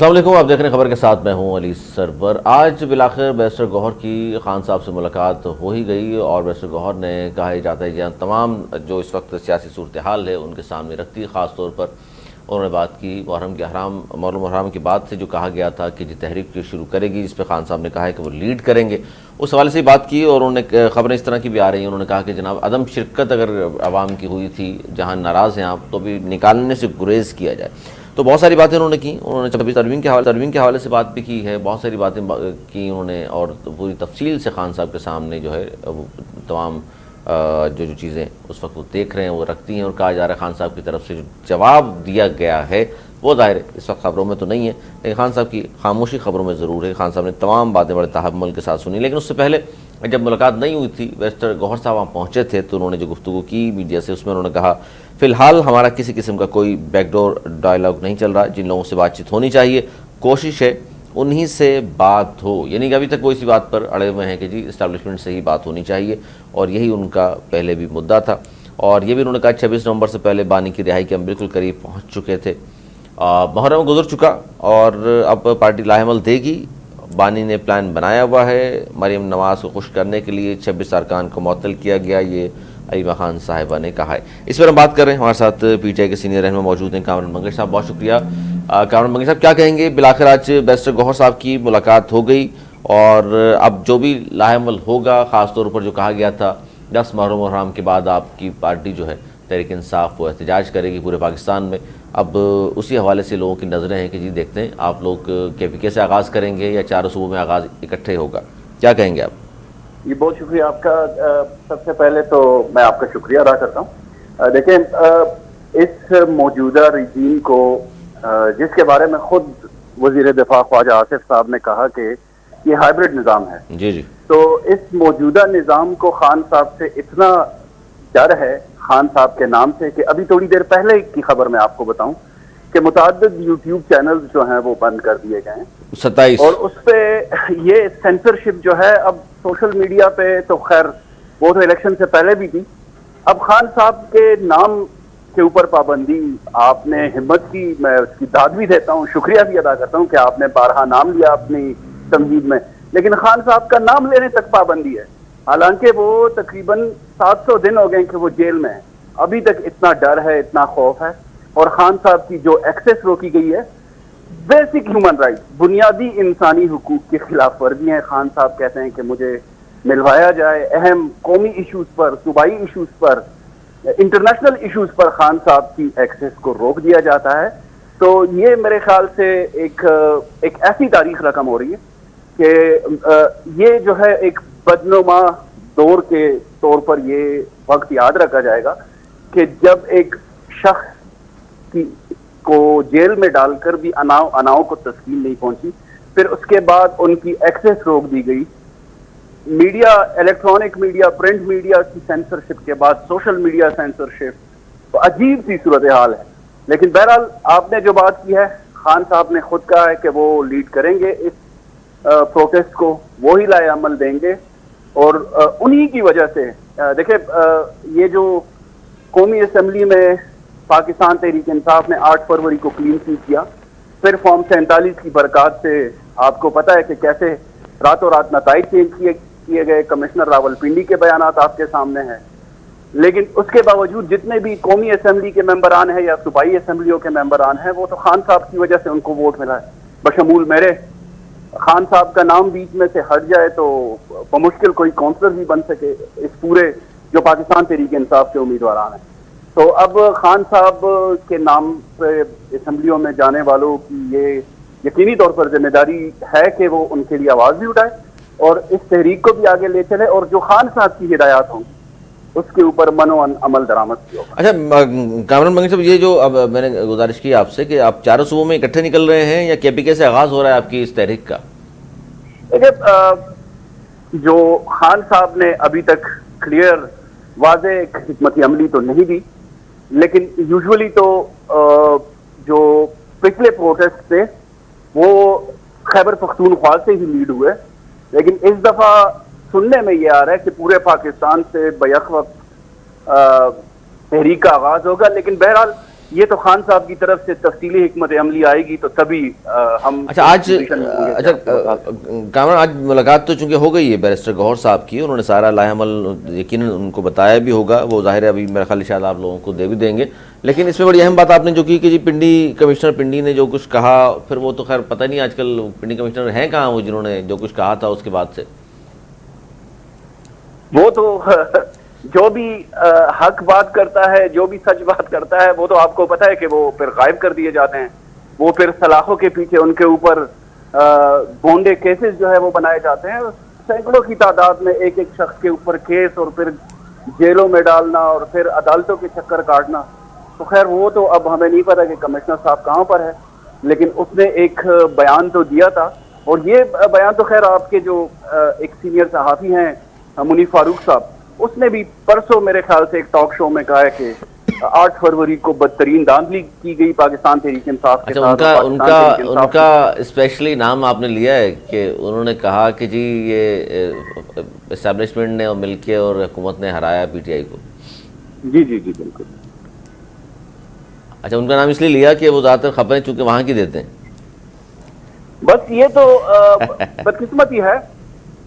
السلام علیکم، آپ دیکھ رہے ہیں خبر کے ساتھ، میں ہوں علی سرور۔ آج بالآخر بیرسٹر گوہر کی خان صاحب سے ملاقات ہو ہی گئی اور بیرسٹر گوہر نے کہا جاتا ہے کہ تمام جو اس وقت سیاسی صورتحال ہے ان کے سامنے رکھتی، خاص طور پر انہوں نے بات کی محرم الحرام کی بات سے جو کہا گیا تھا کہ جو تحریک شروع کرے گی، جس پہ خان صاحب نے کہا ہے کہ وہ لیڈ کریں گے، اس حوالے سے ہی بات کی۔ اور انہوں نے خبریں اس طرح کی بھی آ رہی ہیں، انہوں نے کہا کہ جناب عدم شرکت اگر عوام کی ہوئی تھی، جہاں ناراض ہیں آپ، تو بھی نکالنے سے گریز کیا جائے۔ تو بہت ساری باتیں انہوں نے کی، انہوں نے ترمیم کے حوالے سے بات بھی کی ہے، بہت ساری باتیں کی انہوں نے، اور پوری تفصیل سے خان صاحب کے سامنے جو ہے وہ تمام جو چیزیں اس وقت وہ دیکھ رہے ہیں وہ رکھتی ہیں، اور کہا جا رہا ہے خان صاحب کی طرف سے جو جواب دیا گیا ہے وہ ظاہر ہے اس وقت خبروں میں تو نہیں ہے، لیکن خان صاحب کی خاموشی خبروں میں ضرور ہے۔ خان صاحب نے تمام باتیں بڑے تحمل کے ساتھ سنی، لیکن اس سے پہلے جب ملاقات نہیں ہوئی تھی، بیرسٹر گوہر صاحب وہاں پہنچے تھے، تو انہوں نے جو گفتگو کی میڈیا سے، اس میں انہوں نے کہا فی الحال ہمارا کسی قسم کا کوئی بیک ڈور ڈائلاگ نہیں چل رہا، جن لوگوں سے بات چیت ہونی چاہیے کوشش ہے انہی سے بات ہو، یعنی کہ ابھی تک وہ اسی بات پر اڑے ہوئے ہیں کہ جی اسٹیبلشمنٹ سے ہی بات ہونی چاہیے، اور یہی ان کا پہلے بھی مدعا تھا۔ اور یہ بھی انہوں نے کہا 26 نومبر سے پہلے بانی کی رہائی کے ہم بالکل قریب پہنچ چکے تھے، محرم گزر چکا اور اب پارٹی لاہمل دے گی، بانی نے پلان بنایا ہوا ہے، مریم نواز کو خوش کرنے کے لیے 26 ارکان کو معطل کیا گیا، یہ عریبہ خان صاحبہ نے کہا ہے۔ اس پر ہم بات کر رہے ہیں، ہمارے ساتھ پی ٹی آئی کے سینئر رہنما موجود ہیں کامران منگل صاحب، بہت شکریہ۔ کامران منگل صاحب کیا کہیں گے؟ بالآخر آج بیرسٹر گوہر صاحب کی ملاقات ہو گئی، اور اب جو بھی لاہمل ہوگا، خاص طور پر جو کہا گیا تھا 10 محرم الحرام کے بعد آپ کی پارٹی جو ہے تحریک انصاف وہ احتجاج کرے گی پورے پاکستان میں، اب اسی حوالے سے لوگوں کی نظریں ہیں کہ جی دیکھتے ہیں آپ لوگ کے پی کے سے آغاز کریں گے یا چاروں صوبوں میں آغاز اکٹھے ہوگا، کیا کہیں گے آپ؟ یہ بہت شکریہ آپ کا۔ سب سے پہلے تو میں آپ کا شکریہ ادا کرتا ہوں۔ دیکھیں، اس موجودہ رجیم کو جس کے بارے میں خود وزیر دفاع خواجہ آصف صاحب نے کہا کہ یہ ہائیبرڈ نظام ہے، جی تو اس موجودہ نظام کو خان صاحب سے اتنا ڈر ہے، خان صاحب کے نام سے، کہ ابھی تھوڑی دیر پہلے کی خبر میں آپ کو بتاؤں کہ متعدد یوٹیوب چینلز جو ہیں وہ بند کر دیے گئے ہیں، 27 اور اس پہ یہ سینسرشپ جو ہے اب سوشل میڈیا پہ، تو خیر وہ تو الیکشن سے پہلے بھی تھی، اب خان صاحب کے نام کے اوپر پابندی آپ نے ہمت کی، میں اس کی داد بھی دیتا ہوں، شکریہ بھی ادا کرتا ہوں کہ آپ نے بارہا نام لیا اپنی تمہید میں، لیکن خان صاحب کا نام لینے تک پابندی ہے، حالانکہ وہ تقریباً 700 دن ہو گئے کہ وہ جیل میں ہیں، ابھی تک اتنا ڈر ہے، اتنا خوف ہے، اور خان صاحب کی جو ایکسیس روکی گئی ہے، بیسک ہیومن رائٹ، بنیادی انسانی حقوق کی خلاف ورزی ہیں۔ خان صاحب کہتے ہیں کہ مجھے ملوایا جائے، اہم قومی ایشوز پر، صوبائی ایشوز پر، انٹرنیشنل ایشوز پر خان صاحب کی ایکسیس کو روک دیا جاتا ہے، تو یہ میرے خیال سے ایک ایسی تاریخ رقم ہو رہی ہے کہ یہ جو ہے ایک بدنما دور کے طور پر یہ وقت یاد رکھا جائے گا کہ جب ایک شخص کو جیل میں ڈال کر بھی اناؤ کو تسکین نہیں پہنچی، پھر اس کے بعد ان کی ایکسیس روک دی گئی، media, electronic media, print media کی سینسرشپ کے بعد سوشل میڈیا سینسرشپ، تو عجیب سی صورتحال ہے۔ لیکن بہرحال آپ نے جو بات کی ہے، خان صاحب نے خود کہا ہے کہ وہ لیڈ کریں گے اس پروٹیسٹ کو، وہی لائے عمل دیں گے، اور انہی کی وجہ سے دیکھیں یہ جو قومی اسمبلی میں پاکستان تحریک انصاف نے 8 فروری کو کلین سویپ کیا، پھر فارم 47 کی برکات سے آپ کو پتہ ہے کہ کیسے راتوں رات نتائج چینج کیے گئے، کمشنر راول پنڈی کے بیانات آپ کے سامنے ہیں، لیکن اس کے باوجود جتنے بھی قومی اسمبلی کے ممبران ہیں یا صوبائی اسمبلیوں کے ممبران ہیں، وہ تو خان صاحب کی وجہ سے ان کو ووٹ ملا ہے، بشمول میرے۔ خان صاحب کا نام بیچ میں سے ہٹ جائے تو بمشکل کوئی کونسلر بھی بن سکے اس پورے جو پاکستان تحریک انصاف کے امیدواران ہیں، تو اب خان صاحب کے نام پہ اسمبلیوں میں جانے والوں کی یہ یقینی طور پر ذمہ داری ہے کہ وہ ان کے لیے آواز بھی اٹھائے اور اس تحریک کو بھی آگے لے چلے، اور جو خان صاحب کی ہدایات ہوں اس کے اوپر عمل درآمد کی ہوگا۔ اچھا کامران منگل صاحب، یہ جو اب میں نے گزارش کی آپ سے کہ آپ چاروں صوبوں میں اکٹھے نکل رہے ہیں یا کے پی کے سے آغاز ہو رہا ہے آپ کی اس تحریک کا؟ دیکھیں، جو خان صاحب نے ابھی تک کلیئر واضح حکمت عملی تو نہیں دی، لیکن یوزولی تو جو پچھلے پروٹیسٹ تھے وہ خیبر پختونخوا سے ہی لیڈ ہوئے، لیکن اس دفعہ سننے میں یہ آ رہا ہے کہ پورے پاکستان سے بیک وقت تحریک کا آغاز ہوگا، لیکن بہرحال یہ تو خان صاحب کی طرف سے تفصیلی حکمت عملی آئے گی تو تبھی ہم اچھا کامران آج ملاقات تو چونکہ ہو گئی ہے بیرسٹر گوہر صاحب کی، انہوں نے سارا لائحہ عمل یقیناً ان کو بتایا بھی ہوگا، وہ ظاہر ہے ابھی میرا خیال شاید آپ لوگوں کو دے بھی دیں گے، لیکن اس میں بڑی اہم بات آپ نے جو کی کہ جی پنڈی کمشنر پنڈی نے جو کچھ کہا، پھر وہ تو خیر پتہ نہیں آج کل پنڈی کمشنر ہیں کہاں وہ جنہوں نے جو کچھ کہا تھا اس کے بعد سے؟ وہ تو جو بھی حق بات کرتا ہے، جو بھی سچ بات کرتا ہے، وہ تو آپ کو پتہ ہے کہ وہ پھر غائب کر دیے جاتے ہیں، وہ پھر سلاخوں کے پیچھے ان کے اوپر گونڈے کیسز جو ہے وہ بنائے جاتے ہیں، سینکڑوں کی تعداد میں ایک ایک شخص کے اوپر کیس اور پھر جیلوں میں ڈالنا اور پھر عدالتوں کے چکر کاٹنا. تو خیر وہ تو اب ہمیں نہیں پتا کہ کمشنر صاحب کہاں پر ہے، لیکن اس نے ایک بیان تو دیا تھا، اور یہ بیان تو خیر آپ کے جو ایک سینئر صحافی ہیں منیف فاروق صاحب، اس نے بھی پرسوں میرے خیال سے ایک ٹاک شو میں کہا ہے کہ 8 فروری کو بدترین دھاندلی کی گئی پاکستان تحریک انصاف کے ساتھ. ان کا اسپیشلی نام آپ نے لیا ہے کہ انہوں نے کہا کہ جی یہ اسٹیبلشمنٹ نے اور مل کے اور حکومت نے ہرایا پی ٹی آئی کو. جی جی جی بالکل. اچھا ان کا نام اس لیے لیا کہ وہ زیادہ تر خبریں چونکہ وہاں کی دیتے ہیں؟ بس یہ تو بدقسمتی ہے.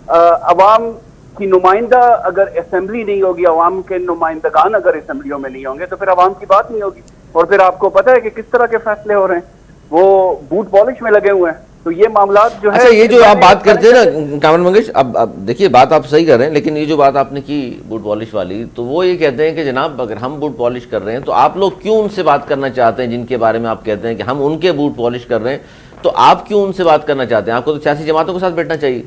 عوام کی نمائندہ اگر اسمبلی نہیں ہوگی، عوام کے نمائندگان اگر اسمبلیوں میں نہیں ہوں گے تو پھر عوام کی بات نہیں ہوگی. اور پھر آپ کو پتہ ہے کہ کس طرح کے فیصلے ہو رہے ہیں، وہ بوٹ پالش میں لگے ہوئے ہیں. تو یہ معاملات جو ہے، اچھا یہ جو آپ بات کرتے ہیں نا کامران منگیش، اب دیکھیے بات آپ صحیح کر رہے ہیں، لیکن یہ جو بات آپ نے کی بوٹ پالش والی، تو وہ یہ کہتے ہیں کہ جناب اگر ہم بوٹ پالش کر رہے ہیں تو آپ لوگ کیوں ان سے بات کرنا چاہتے ہیں جن کے بارے میں آپ کہتے ہیں کہ ہم ان کے بوٹ پالش کر رہے ہیں، تو آپ کیوں ان سے بات کرنا چاہتے ہیں؟ آپ کو تو سیاسی جماعتوں کے ساتھ بیٹھنا چاہیے.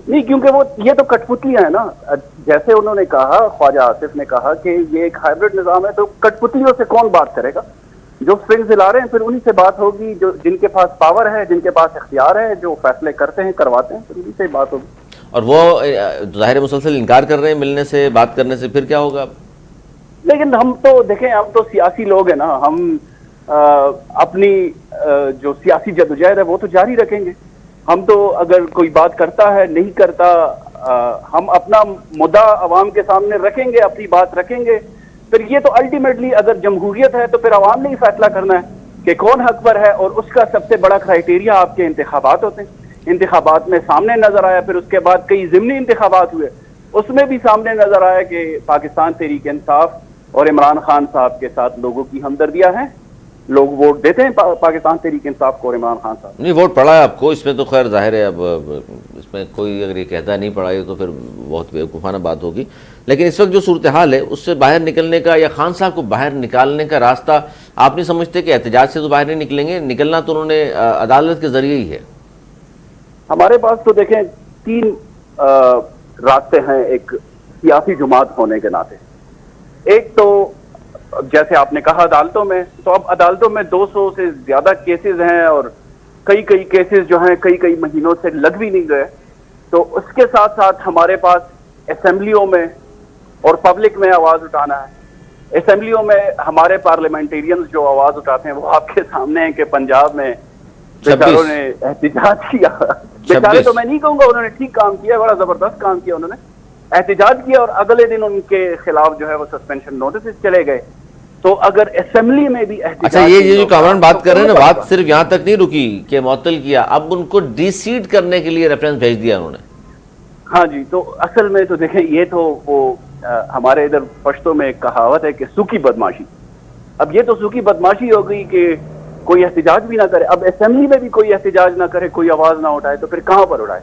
نہیں، کیونکہ وہ یہ تو کٹ پتلیاں ہیں نا. جیسے انہوں نے کہا، خواجہ آصف نے کہا کہ یہ ایک ہائبرڈ نظام ہے، تو کٹ پتلیوں سے کون بات کرے گا؟ جو سٹرنگز ہلا رہے ہیں پھر انہی سے بات ہوگی، جو جن کے پاس پاور ہے، جن کے پاس اختیار ہے، جو فیصلے کرتے ہیں کرواتے ہیں، پھر انہی سے بات ہوگی. اور وہ ظاہر مسلسل انکار کر رہے ہیں ملنے سے، بات کرنے سے، پھر کیا ہوگا؟ لیکن ہم تو دیکھیں، ہم تو سیاسی لوگ ہیں نا، ہم اپنی جو سیاسی جدوجہد ہے وہ تو جاری رکھیں گے. ہم تو اگر کوئی بات کرتا ہے نہیں کرتا، ہم اپنا مدعا عوام کے سامنے رکھیں گے، اپنی بات رکھیں گے. پھر یہ تو الٹیمیٹلی اگر جمہوریت ہے تو پھر عوام نے ہی فیصلہ کرنا ہے کہ کون حق پر ہے، اور اس کا سب سے بڑا کرائیٹیریا آپ کے انتخابات ہوتے ہیں. انتخابات میں سامنے نظر آیا، پھر اس کے بعد کئی ضمنی انتخابات ہوئے، اس میں بھی سامنے نظر آیا کہ پاکستان تحریک انصاف اور عمران خان صاحب کے ساتھ لوگوں کی ہمدردیاں ہیں، لوگ ووٹ دیتے ہیں پاکستان تحریک انصاف کو اور عمران خان صاحب. نہیں ووٹ پڑا ہے آپ کو، اس میں تو خیر ظاہر ہے، اب اس میں کوئی اگر یہ کہتا نہیں پڑا ہے تو پھر بہت بیوقوفانہ بات ہوگی. لیکن اس وقت جو صورتحال ہے اس سے باہر نکلنے کا، یا خان صاحب کو باہر نکالنے کا راستہ آپ نہیں سمجھتے کہ احتجاج سے تو باہر نہیں نکلیں گے؟ نکلنا تو انہوں نے عدالت کے ذریعے ہی ہے. ہمارے پاس تو دیکھیں 3 راستے ہیں ایک سیاسی جماعت ہونے کے ناطے. ایک تو جیسے آپ نے کہا عدالتوں میں، تو اب عدالتوں میں 200 سے زیادہ کیسز ہیں، اور کئی کیسز جو ہیں کئی مہینوں سے لگ بھی نہیں گئے. تو اس کے ساتھ ساتھ ہمارے پاس اسمبلیوں میں اور پبلک میں آواز اٹھانا ہے. اسمبلیوں میں ہمارے پارلیمنٹیرینز جو آواز اٹھاتے ہیں وہ آپ کے سامنے ہیں کہ پنجاب میں بیچاروں نے احتجاج کیا. بیچارے تو میں نہیں کہوں گا، انہوں نے ٹھیک کام کیا، بڑا زبردست کام کیا، انہوں نے احتجاج کیا، اور اگلے دن ان کے خلاف جو ہے وہ سسپینشن نوٹسز چلے گئے. تو اگر اسمبلی میں بھی احتجاج، اچھا یہ جو کامران بات کر رہے ہیں نا، بات صرف یہاں تک نہیں رکی کہ معطل کیا، اب ان کو ڈی سیٹ کرنے کے لیے ریفرنس بھیج دیا انہوں نے. ہاں جی، تو اصل میں تو دیکھیں یہ تو وہ ہمارے ادھر پشتوں میں ایک کہاوت ہے کہ سوکھی بدماشی. اب یہ تو سوکھی بدماشی ہو گئی کہ کوئی احتجاج بھی نہ کرے. اب اسمبلی میں بھی کوئی احتجاج نہ کرے، کوئی آواز نہ اٹھائے، تو پھر کہاں پر اٹھائے؟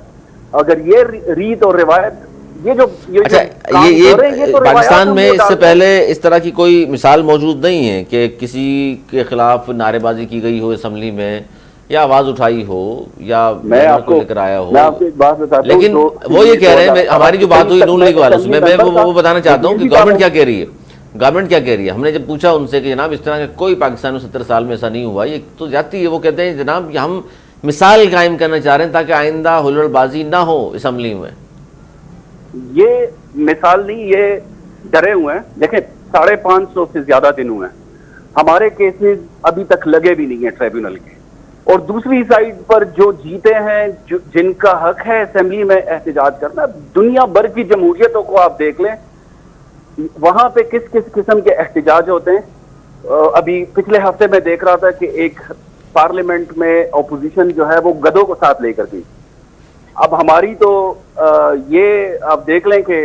اگر یہ ریت اور روایت، اچھا یہ پاکستان میں اس سے پہلے اس طرح کی کوئی مثال موجود نہیں ہے کہ کسی کے خلاف نعرے بازی کی گئی ہو اسمبلی میں، یا آواز اٹھائی ہو، یا بیانر کو لے کر آیا ہو. لیکن وہ یہ کہہ رہے ہیں، ہماری جو بات ہوئی نون لیگ والوں سے، میں وہ بتانا چاہتا ہوں کہ گورنمنٹ کیا کہہ رہی ہے. گورنمنٹ کیا کہہ رہی ہے؟ ہم نے جب پوچھا ان سے کہ جناب اس طرح کا کوئی پاکستان میں 70 سال میں ایسا نہیں ہوا، یہ تو جاتی ہے. وہ کہتے ہیں جناب ہم مثال قائم کرنا چاہ رہے ہیں تاکہ آئندہ ہلڑ بازی نہ ہو اسمبلی میں. یہ مثال نہیں، یہ ڈرے ہوئے ہیں. دیکھیں 550 سے زیادہ دن ہوئے ہیں، ہمارے کیسز ابھی تک لگے بھی نہیں ہیں ٹریبیونل کے. اور دوسری سائڈ پر جو جیتے ہیں، جن کا حق ہے اسمبلی میں احتجاج کرنا، دنیا بھر کی جمہوریتوں کو آپ دیکھ لیں، وہاں پہ کس قسم کے احتجاج ہوتے ہیں. ابھی پچھلے ہفتے میں دیکھ رہا تھا کہ ایک پارلیمنٹ میں اپوزیشن جو ہے وہ گدھوں کو ساتھ لے کر گئی. اب ہماری تو یہ آپ دیکھ لیں کہ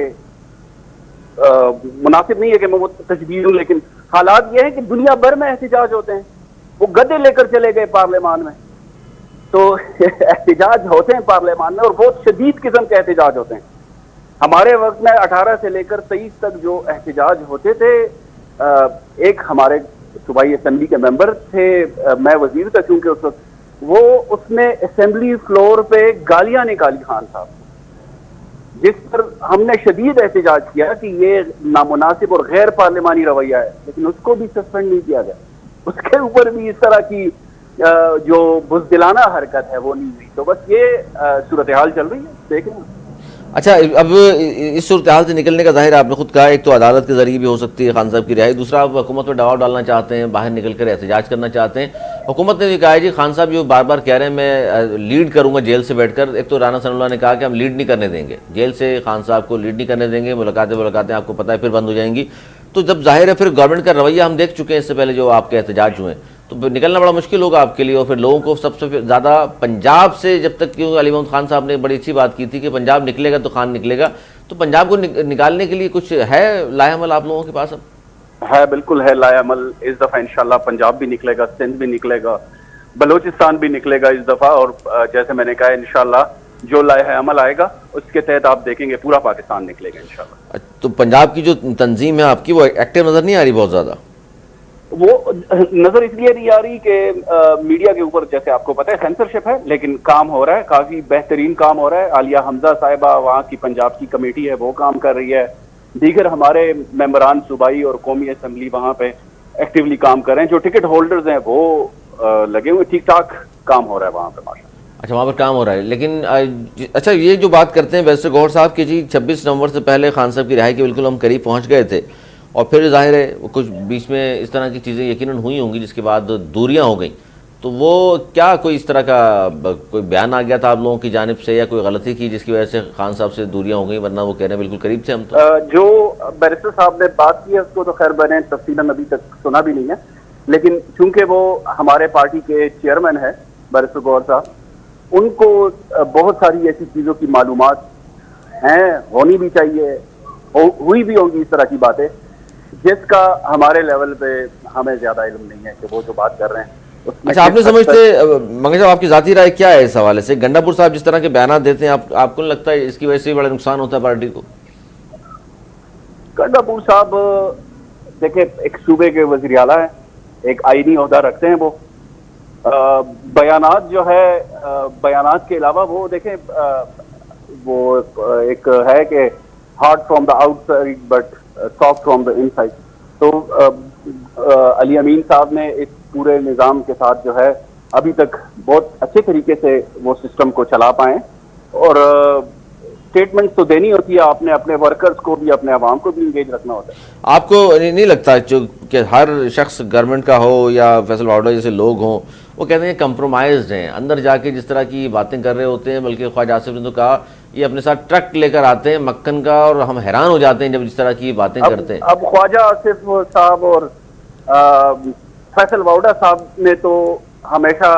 مناسب نہیں ہے کہ میں وہ تشبیہ ہوں، لیکن حالات یہ ہیں کہ دنیا بھر میں احتجاج ہوتے ہیں. وہ گدھے لے کر چلے گئے پارلیمان میں. تو احتجاج ہوتے ہیں پارلیمان میں اور بہت شدید قسم کے احتجاج ہوتے ہیں. ہمارے وقت میں 18 سے لے کر 23 تک جو احتجاج ہوتے تھے، ایک ہمارے صوبائی اسمبلی کے ممبر تھے، میں وزیر تھا چونکہ اس وقت، وہ اس نے اسمبلی فلور پہ گالیاں نکالی خان صاحب، جس پر ہم نے شدید احتجاج کیا کہ یہ نامناسب اور غیر پارلیمانی رویہ ہے، لیکن اس کو بھی سسپینڈ نہیں کیا گیا. اس کے اوپر بھی اس طرح کی جو بزدلانہ حرکت ہے وہ نہیں ہوئی. تو بس یہ صورتحال چل رہی ہے، دیکھیں. اچھا، اب اس صورتحال سے نکلنے کا ظاہر آپ نے خود کہا، ایک تو عدالت کے ذریعے بھی ہو سکتی ہے خان صاحب کی رہائی، دوسرا آپ حکومت میں دباؤ ڈالنا چاہتے ہیں، باہر نکل کر احتجاج کرنا چاہتے ہیں. حکومت نے بھی کہا ہے جی خان صاحب جو بار بار کہہ رہے ہیں میں لیڈ کروں گا جیل سے بیٹھ کر. ایک تو رانا ثناء اللہ نے کہا کہ ہم لیڈ نہیں کرنے دیں گے، جیل سے خان صاحب کو لیڈ نہیں کرنے دیں گے، ملاقاتیں آپ کو پتہ ہے پھر بند ہو جائیں گی. تو جب ظاہر ہے پھر گورنمنٹ کا رویہ ہم دیکھ چکے ہیں اس سے پہلے جو آپ کے احتجاج ہوئے ہیں، تو نکلنا بڑا مشکل ہوگا آپ کے لیے. اور پھر لوگوں کو سب سے زیادہ پنجاب سے، جب تک کہ علی محمد خان صاحب نے بڑی اچھی بات کی تھی کہ پنجاب نکلے گا تو خان نکلے گا، تو پنجاب کو نکالنے کے لیے کچھ ہے لائحہ عمل آپ لوگوں کے پاس؟ اب ہے، بالکل ہے لائحہ عمل. اس دفعہ انشاءاللہ پنجاب بھی نکلے گا، سندھ بھی نکلے گا، بلوچستان بھی نکلے گا اس دفعہ. اور جیسے میں نے کہا انشاءاللہ جو لائحہ عمل آئے گا اس کے تحت آپ دیکھیں گے پورا پاکستان نکلے گا انشاءاللہ. تو پنجاب کی جو تنظیم ہے آپ کی، وہ ایکٹیو نظر نہیں آ رہی بہت زیادہ؟ وہ نظر اس لیے نہیں آ رہی کہ میڈیا کے اوپر جیسے آپ کو پتہ ہے سینسرشپ ہے، لیکن کام ہو رہا ہے، کافی بہترین کام ہو رہا ہے. عالیہ حمزہ صاحبہ وہاں کی پنجاب کی کمیٹی ہے وہ کام کر رہی ہے، دیگر ہمارے ممبران صوبائی اور قومی اسمبلی وہاں پہ ایکٹیولی کام کر رہے ہیں. جو ٹکٹ ہولڈرز ہیں وہ لگے ہوئے، ٹھیک ٹھاک کام ہو رہا ہے وہاں پہ ماشاء اللہ. اچھا، وہاں پر کام ہو رہا ہے. لیکن اچھا، یہ جو بات کرتے ہیں بیرسٹر گوہر صاحب کی جی 26 نومبر سے پہلے خان صاحب کی رہائی کے بالکل ہم قریب پہنچ گئے تھے، اور پھر ظاہر ہے کچھ بیچ میں اس طرح کی چیزیں یقیناً ہوئی ہوں گی جس کے بعد دوریاں ہو گئیں. تو وہ کیا کوئی اس طرح کا کوئی بیان آ گیا تھا آپ لوگوں کی جانب سے، یا کوئی غلطی کی جس کی وجہ سے خان صاحب سے دوریاں ہو گئیں، ورنہ وہ کہہ رہے ہیں بالکل قریب تھے ہم تو؟ جو بیرسٹر صاحب نے بات کی ہے اس کو تو خیر میں نے تفصیلاً ابھی تک سنا بھی نہیں ہے، لیکن چونکہ وہ ہمارے پارٹی کے چیئرمین ہیں بیرسٹر گوہر صاحب، ان کو بہت ساری ایسی چیزوں کی معلومات ہیں، ہونی بھی چاہیے، ہوئی بھی ہوں گی اس طرح کی باتیں جس کا ہمارے لیول پہ ہمیں زیادہ علم نہیں ہے کہ وہ جو بات کر رہے ہیں اس میں. اچھا، آپ نے سمجھتے منگل صاحب، آپ کی ذاتی رائے کیا ہے اس حوالے سے؟ گنڈا پور صاحب جس طرح کے بیانات دیتے ہیں، آپ کو نہیں لگتا ہے اس کی وجہ سے بڑا نقصان ہوتا ہے پارٹی کو؟ گنڈا پور صاحب دیکھیں ایک صوبے کے وزیر اعلیٰ ہیں، ایک آئینی عہدہ رکھتے ہیں. وہ بیانات جو ہے، بیانات کے علاوہ وہ دیکھیں وہ ایک ہے کہ hard from the out side but soft from the in side. تو علی امین صاحب نے اس پورے نظام کے ساتھ جو ہے ابھی تک بہت اچھے طریقے سے وہ سسٹم کو چلا پائیں، اور اسٹیٹمنٹس تو دینی ہوتی ہے، آپ نے اپنے ورکرز کو بھی اپنے عوام کو بھی انگیج رکھنا ہوتا ہے. آپ کو نہیں لگتا کہ ہر شخص گورنمنٹ کا ہو یا فیصل واؤڈا جیسے لوگ ہوں، وہ کہتے ہیں کمپرومائزڈ ہیں، اندر جا کے جس طرح کی باتیں کر رہے ہوتے ہیں، بلکہ خواجہ آصف نے تو کہا یہ اپنے ساتھ ٹرک لے کر آتے ہیں مکھن کا، اور ہم حیران ہو جاتے ہیں جب جس طرح کی باتیں کرتے ہیں. اب خواجہ آصف صاحب اور فیصل واؤڈا صاحب نے تو ہمیشہ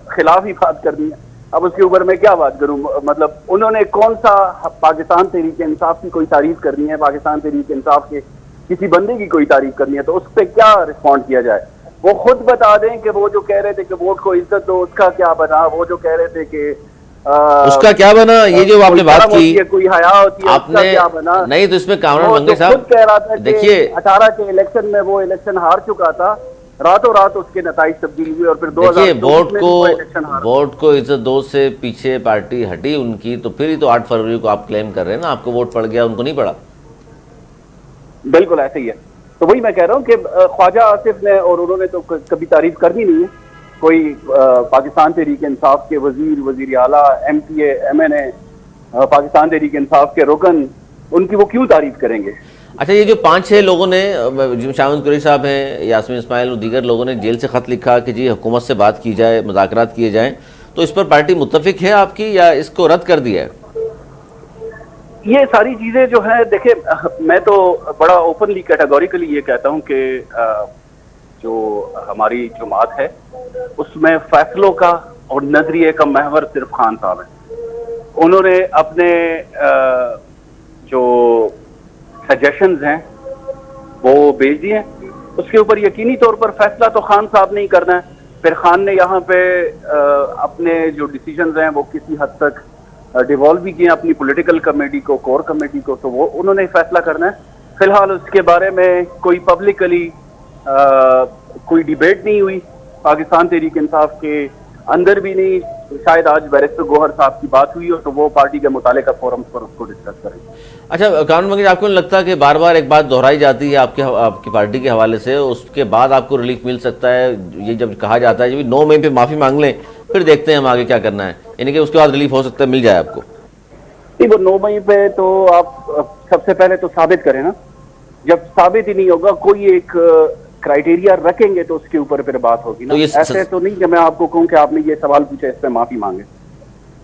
خلاف ہی بات کرنی ہے. اب اس کے اوپر میں کیا بات کروں؟ مطلب انہوں نے کون سا پاکستان تحریک انصاف کی کوئی تعریف کرنی ہے، پاکستان تحریک انصاف کے کسی بندے کی کوئی تعریف کرنی ہے، تو اس پہ کیا رسپونڈ کیا جائے؟ وہ خود بتا دیں کہ وہ جو کہہ رہے تھے کہ ووٹ کو عزت دو، اس کا کیا بنا؟ وہ جو کہہ رہے تھے کہ اس کا کیا بنا، یہ جو آپ نے بات کی، کوئی حیا ہوتی ہے، اس کا کیا بنا؟ نہیں تو اس میں کامران منگل صاحب خود کہہ رہا تھا کہ 18 کے الیکشن میں وہ الیکشن ہار چکا تھا، راتوں رات اس کے نتائج تبدیل ہوئے، اور پھر 2024 میں وہ الیکشن ہار. ووٹ کو عزت دو سے پیچھے پارٹی ہٹی ان کی، تو پھر ہی تو 8 فروری کو آپ کلیم کر رہے ہیں نا آپ کو ووٹ پڑ گیا، ان کو نہیں پڑا. بالکل ایسے ہی ہے. تو وہی میں کہہ رہا ہوں کہ خواجہ آصف نے اور انہوں نے تو کبھی تعریف کرنی نہیں ہے. کوئی پاکستان تحریک انصاف کے وزیر اعلیٰ، ایم پی اے، ایم این اے، پاکستان تحریک انصاف کے رکن، ان کی وہ کیوں تعریف کریں گے؟ اچھا، یہ جو 5-6 لوگوں نے، شاہد قریشی صاحب ہیں، یاسمین اسماعیل اور دیگر لوگوں نے جیل سے خط لکھا کہ جی حکومت سے بات کی جائے، مذاکرات کیے جائیں، تو اس پر پارٹی متفق ہے آپ کی یا اس کو رد کر دیا ہے؟ یہ ساری چیزیں جو ہیں دیکھیں، میں تو بڑا اوپنلی کیٹیگوریکلی یہ کہتا ہوں کہ جو ہماری جماعت ہے اس میں فیصلوں کا اور نظریے کا محور صرف خان صاحب ہے. انہوں نے اپنے جو سجیشنز ہیں وہ بھیج دیے. اس کے اوپر یقینی طور پر فیصلہ تو خان صاحب نے ہی کرنا ہے. پھر خان نے یہاں پہ اپنے جو ڈیسیجنز ہیں وہ کسی حد تک ڈیوالو بھی کیے اپنی پولیٹیکل کمیٹی کو, کور کمیٹی کو, تو وہ انہوں نے فیصلہ کرنا ہے. فی الحال اس کے بارے میں کوئی پبلکلی کوئی ڈیبیٹ نہیں ہوئی پاکستان تحریک انصاف کے اندر بھی نہیں. شاید آج بیرسٹر گوہر صاحب کی بات ہوئی ہو تو وہ پارٹی کے متعلقہ فورمز پر اس کو ڈسکس کریں. اچھا قانون منگی, آپ کو نہیں لگتا کہ بار بار ایک بات دہرائی جاتی ہے آپ کی پارٹی کے حوالے سے, اس کے بعد آپ کو ریلیف مل سکتا ہے؟ یہ جب کہا جاتا ہے جب 9 مئی پہ معافی مانگ لیں پھر دیکھتے ہیں ہم آگے کیا کرنا ہے, یعنی کہ اس کے بعد ریلیف ہو سکتا ہے, مل جائے آپ کو؟ وہ 9 مئی پہ تو آپ سب سے پہلے تو ثابت کریں نا. جب ثابت ہی نہیں ہوگا, کوئی ایک کرائیٹیریا رکھیں گے تو اس کے اوپر پھر بات ہوگی نا. ایسے تو نہیں کہ میں آپ کو کہوں کہ آپ نے یہ سوال پوچھا اس پہ معافی مانگے.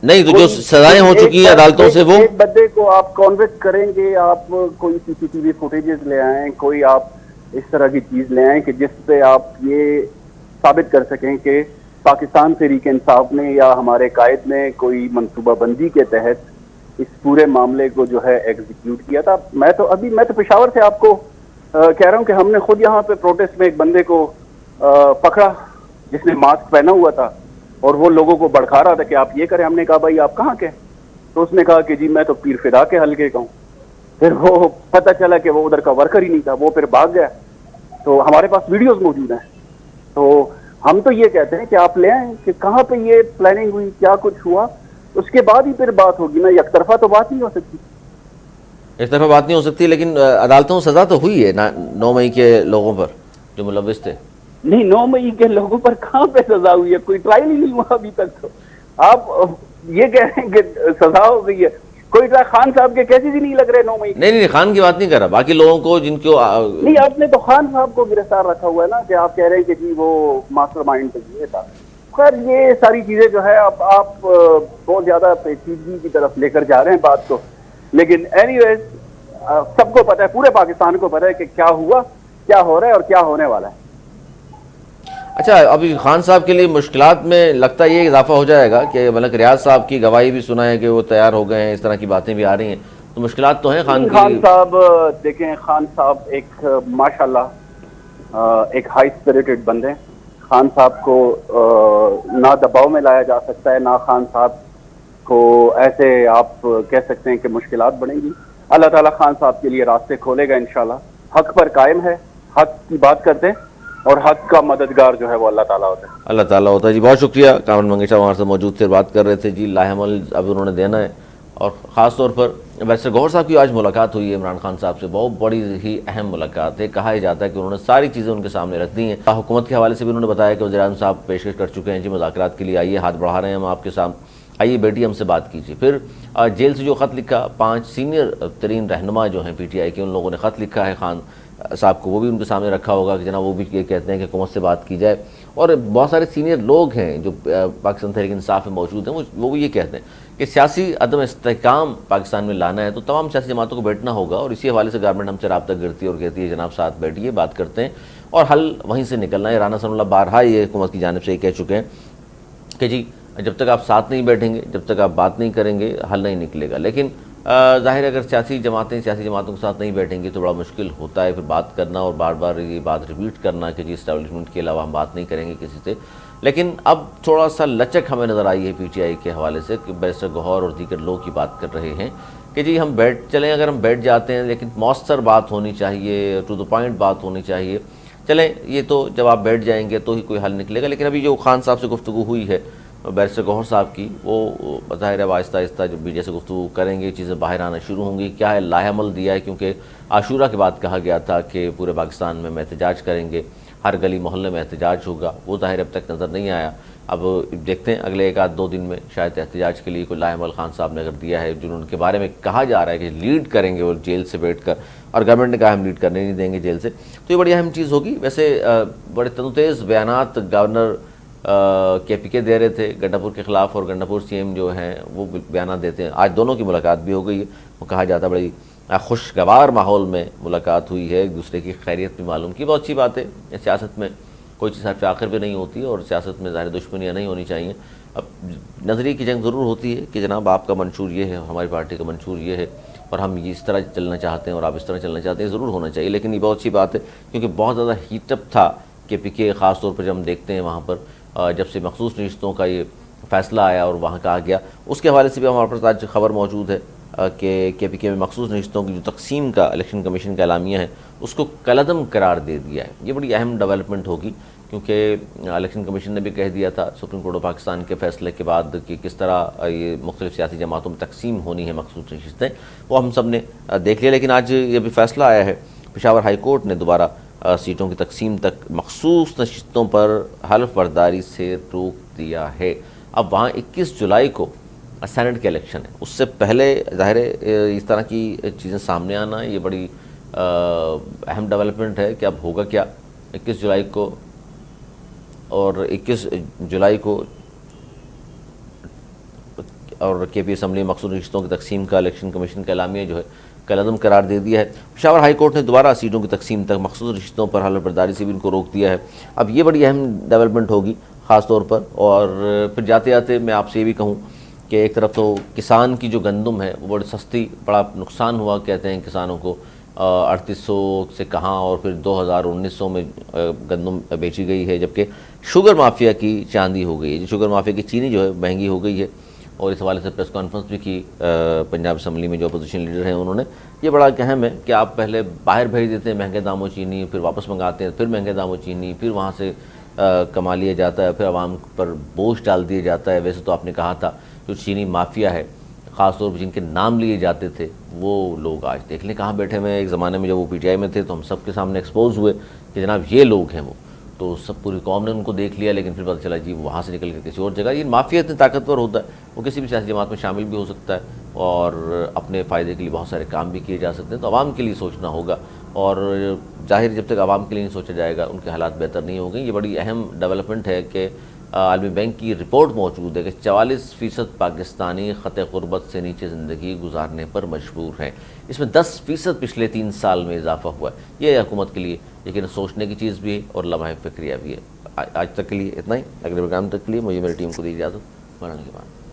نہیں تو جو سزائیں ہو چکی ہیں عدالتوں سے, وہ ایک بندے کو آپ کنوکٹ کریں گے, آپ کوئی سی سی ٹی وی فوٹیجز لے آئیں, کوئی آپ اس طرح کی چیز لے آئیں کہ جس پہ آپ یہ ثابت کر سکیں کہ پاکستان تحریک انصاف نے یا ہمارے قائد نے کوئی منصوبہ بندی کے تحت اس پورے معاملے کو جو ہے ایگزیکیوٹ کیا تھا. میں تو پشاور سے آپ کو کہہ رہا ہوں کہ ہم نے خود یہاں پہ پروٹیسٹ میں ایک بندے کو پکڑا جس نے ماسک پہنا ہوا تھا اور وہ لوگوں کو بڑکا رہا تھا کہ آپ یہ کریں. ہم نے کہا بھائی آپ کہاں کے؟ تو اس نے کہا کہ جی میں تو پیر فدا کے حلقے کا ہوں. پھر وہ پتہ چلا کہ وہ ادھر کا ورکر ہی نہیں تھا, وہ پھر بھاگ گیا. تو ہمارے پاس ویڈیوز موجود ہیں. تو ہم تو یہ کہتے ہیں کہ آپ لے آئیں کہ کہاں پہ یہ پلاننگ ہوئی, کیا کچھ ہوا, اس کے بعد ہی پھر بات ہوگی نا. یک طرفہ تو بات نہیں ہو سکتی. اس طرح بات نہیں ہو سکتی, لیکن عدالتوں سزا تو ہوئی ہے 9 مئی کے لوگوں پر جو ملوث تھے. نہیں 9 مئی کے لوگوں پر کہاں پہ سزا ہوئی ہے؟ کوئی ٹرائل ہی نہیں ہوا ابھی تک. تو آپ یہ کہہ رہے ہیں کہ سزا ہو گئی ہے, کوئی ٹرائل خان صاحب کے کیسز ہی نہیں لگ رہے 9 مئی. نہیں خان کی بات نہیں کر رہا, باقی لوگوں کو جن کو نہیں, آپ نے تو خان صاحب کو گرفتار رکھا ہوا ہے نا, کہ آپ کہہ رہے ہیں کہ جی وہ ماسٹر مائنڈ تو یہ تھا. خیر یہ ساری چیزیں جو ہے اب آپ بہت زیادہ پیچیدگی کی طرف لے کر جا رہے ہیں بات کو. لیکن اینی ویز سب کو پتہ ہے, پورے پاکستان کو پتہ ہے کہ کیا ہوا, کیا ہو رہا ہے اور کیا ہونے والا ہے. اچھا ابھی خان صاحب کے لیے مشکلات میں لگتا ہے یہ اضافہ ہو جائے گا کہ ملک ریاض صاحب کی گواہی بھی سنا ہے کہ وہ تیار ہو گئے ہیں, اس طرح کی باتیں بھی آ رہی ہیں, تو مشکلات تو ہیں خان صاحب. دیکھیں خان صاحب ایک ماشاءاللہ ایک ہائی اسپرٹڈ بندے. خان صاحب کو نہ دباؤ میں لایا جا سکتا ہے, نہ خان صاحب کو ایسے آپ کہہ سکتے ہیں کہ مشکلات بڑھیں گی. اللہ تعالیٰ خان صاحب کے لیے راستے کھولے گا انشاءاللہ. حق پر قائم ہے, حق کی بات کرتے ہیں, اور حق کا مددگار جو ہے وہ اللہ تعالیٰ ہوتا ہے. اللہ تعالیٰ ہوتا ہے. جی بہت شکریہ. کامران منگی صاحب ہمارے سے موجود تھے, بات کر رہے تھے جی لاہ عمل اب انہوں نے دینا ہے, اور خاص طور پر بیرسٹر گوہر صاحب کی آج ملاقات ہوئی ہے عمران خان صاحب سے, بہت بڑی ہی اہم ملاقات ہے. کہا جاتا ہے کہ انہوں نے ساری چیزیں ان کے سامنے رکھ دی ہیں. حکومت کے حوالے سے بھی انہوں نے بتایا کہ وزیر اعظم صاحب پیشکش کر چکے ہیں جی مذاکرات کے لیے, آئیے ہاتھ بڑھا رہے ہیں ہم آپ کے سامنے, آئیے بیٹی ہم سے بات کیجیے. پھر جیل سے جو خط لکھا 5 سینئر ترین رہنما جو ہیں پی ٹی آئی کے, ان لوگوں نے خط لکھا ہے خان صاحب کو, وہ بھی ان کے سامنے رکھا ہوگا کہ جناب وہ بھی یہ کہتے ہیں کہ حکومت سے بات کی جائے. اور بہت سارے سینئر لوگ ہیں جو پاکستان تحریک انصاف میں موجود ہیں, وہ بھی یہ کہتے ہیں کہ سیاسی عدم استحکام پاکستان میں لانا ہے تو تمام سیاسی جماعتوں کو بیٹھنا ہوگا, اور اسی حوالے سے گورنمنٹ ہم سے رابطہ کرتی ہے اور کہتی ہے جناب ساتھ بیٹھیے بات کرتے ہیں اور حل وہیں سے نکلنا ہے. رانا ثناء اللہ بارہا یہ حکومت کی جانب سے یہ کہہ چکے ہیں کہ جی جب تک آپ ساتھ نہیں بیٹھیں گے, جب تک آپ بات نہیں کریں گے, حل نہیں نکلے گا. لیکن ظاہر ہے اگر سیاسی جماعتیں سیاسی جماعتوں کے ساتھ نہیں بیٹھیں گی تو بڑا مشکل ہوتا ہے پھر بات کرنا اور بار بار یہ بات ریپیٹ کرنا کہ جی اسٹیبلشمنٹ کے علاوہ ہم بات نہیں کریں گے کسی سے. لیکن اب تھوڑا سا لچک ہمیں نظر آئی ہے پی ٹی آئی کے حوالے سے کہ بیرسٹر گوہر اور دیگر لوگ کی بات کر رہے ہیں کہ جی ہم چلیں اگر ہم بیٹھ جاتے ہیں لیکن مؤثر بات ہونی چاہیے, ٹو دا پوائنٹ بات ہونی چاہیے. چلیں یہ تو جب آپ بیٹھ جائیں گے تو ہی کوئی حل نکلے گا. لیکن ابھی جو خان صاحب سے گفتگو ہوئی ہے بیرسٹر گوہر صاحب کی, وہ ظاہر ہے آہستہ آہستہ جب میڈیا سے گفتگو کریں گے چیزیں باہر آنا شروع ہوں گی. کیا ہے لاہ عمل دیا ہے, کیونکہ عاشورہ کے بعد کہا گیا تھا کہ پورے پاکستان میں احتجاج کریں گے, ہر گلی محلے میں احتجاج ہوگا, وہ ظاہر اب تک نظر نہیں آیا. اب دیکھتے ہیں اگلے 1-2 دن میں شاید احتجاج کے لیے کوئی لاہ عمل خان صاحب نے اگر دیا ہے, جن کے بارے میں کہا جا رہا ہے کہ لیڈ کریں گے وہ جیل سے بیٹھ کر, اور گورنمنٹ نے کہا ہم لیڈ کرنے نہیں دیں گے جیل سے, تو یہ بڑی اہم چیز ہوگی. ویسے بڑے تیز بیانات گورنر کے پی کے دے رہے تھے گنڈا پور کے خلاف, اور گنڈا پور سی ایم جو ہیں وہ بیانات دیتے ہیں. آج دونوں کی ملاقات بھی ہو گئی ہے, وہ کہا جاتا ہے بڑی خوشگوار ماحول میں ملاقات ہوئی ہے, ایک دوسرے کی خیریت بھی معلوم کی. بہت اچھی بات ہے سیاست میں کوئی چیز حرف آخر پہ نہیں ہوتی ہے، اور سیاست میں ظاہر دشمنیاں نہیں ہونی چاہیے. اب نظریے کی جنگ ضرور ہوتی ہے کہ جناب آپ کا منشور یہ ہے، ہماری پارٹی کا منشور یہ ہے، اور ہم اس طرح چلنا چاہتے ہیں اور آپ اس طرح چلنا چاہتے ہیں، ضرور ہونا چاہیے. لیکن یہ بہت اچھی بات ہے کیونکہ بہت زیادہ ہیٹ اپ تھا کہ پی کے، خاص طور پر جب ہم دیکھتے ہیں وہاں پر جب سے مخصوص نشستوں کا یہ فیصلہ آیا اور وہاں کہا گیا، اس کے حوالے سے بھی ہمارے پاس آج خبر موجود ہے کہ پی کے میں مخصوص نشستوں کی جو تقسیم کا الیکشن کمیشن کا اعلامیہ ہے اس کو کالعدم قرار دے دیا ہے. یہ بڑی اہم ڈیولپمنٹ ہوگی کیونکہ الیکشن کمیشن نے بھی کہہ دیا تھا سپریم کورٹ آف پاکستان کے فیصلے کے بعد کہ کس طرح یہ مختلف سیاسی جماعتوں میں تقسیم ہونی ہے مخصوص نشستیں، وہ ہم سب نے دیکھ لیا. لیکن آج یہ بھی فیصلہ آیا ہے، پشاور ہائی کورٹ نے دوبارہ سیٹوں کی تقسیم تک مخصوص نشستوں پر حلف برداری سے روک دیا ہے. اب وہاں 21 جولائی کو سینٹ کے الیکشن ہے، اس سے پہلے ظاہر ہے اس طرح کی چیزیں سامنے آنا یہ بڑی اہم ڈیولپمنٹ ہے کہ اب ہوگا کیا. 21 جولائی کو اور 21 جولائی کو اور کے پی اسمبلی مخصوص نشستوں کی تقسیم کا الیکشن کمیشن کا اعلامیہ جو ہے کالعدم قرار دے دیا ہے. پشاور ہائی کورٹ نے دوبارہ سیٹوں کی تقسیم تک مخصوص نشستوں پر حلف برداری سے بھی ان کو روک دیا ہے. اب یہ بڑی اہم ڈیولپمنٹ ہوگی خاص طور پر. اور پھر جاتے جاتے میں آپ سے یہ بھی کہوں کہ ایک طرف تو کسان کی جو گندم ہے وہ بڑی سستی، بڑا نقصان ہوا کہتے ہیں کسانوں کو، 3800 سے کہاں اور پھر 2000-1900 میں گندم بیچی گئی ہے، جبکہ شوگر مافیا کی چاندی ہو گئی ہے. شوگر مافیا کی چینی جو ہے مہنگی ہو گئی ہے، اور اس حوالے سے پریس کانفرنس بھی کی پنجاب اسمبلی میں جو اپوزیشن لیڈر ہیں انہوں نے. یہ بڑا اہم ہے کہ آپ پہلے باہر بھیج دیتے ہیں مہنگے داموں چینی، پھر واپس منگاتے ہیں، پھر مہنگے داموں چینی، پھر وہاں سے کما لیا جاتا ہے، پھر عوام پر بوجھ ڈال دیا جاتا ہے. ویسے تو آپ نے کہا تھا جو چینی مافیا ہے خاص طور پر جن کے نام لیے جاتے تھے وہ لوگ آج دیکھ لیں کہاں بیٹھے ہوئے ہیں. ایک زمانے میں جب وہ پی ٹی آئی میں تھے تو ہم سب کے سامنے ایکسپوز ہوئے کہ جناب یہ لوگ ہیں وہ، تو سب پوری قوم نے ان کو دیکھ لیا. لیکن پھر پتہ چلا جی وہاں سے نکل کے کسی اور جگہ. یہ مافیا اتنے طاقتور ہوتا ہے وہ کسی بھی سیاسی جماعت میں شامل بھی ہو سکتا ہے اور اپنے فائدے کے لیے بہت سارے کام بھی کیے جا سکتے ہیں. تو عوام کے لیے سوچنا ہوگا، اور ظاہر جب تک عوام کے لیے نہیں سوچا جائے گا ان کے حالات بہتر نہیں ہوں گے. یہ بڑی اہم ڈیولپمنٹ ہے کہ عالمی بینک کی رپورٹ موجود ہے کہ 44% پاکستانی خط غربت سے نیچے زندگی گزارنے پر مجبور ہیں. اس میں 10% پچھلے 3 سال میں اضافہ ہوا ہے. یہ حکومت کے لیے لیکن سوچنے کی چیز بھی ہے اور لمحہ فکریہ بھی ہے. آج تک کے لیے اتنا ہی. اگلے پروگرام تک کے لیے مجھے میری ٹیم کو دی اجازت. مرحبا کے بعد.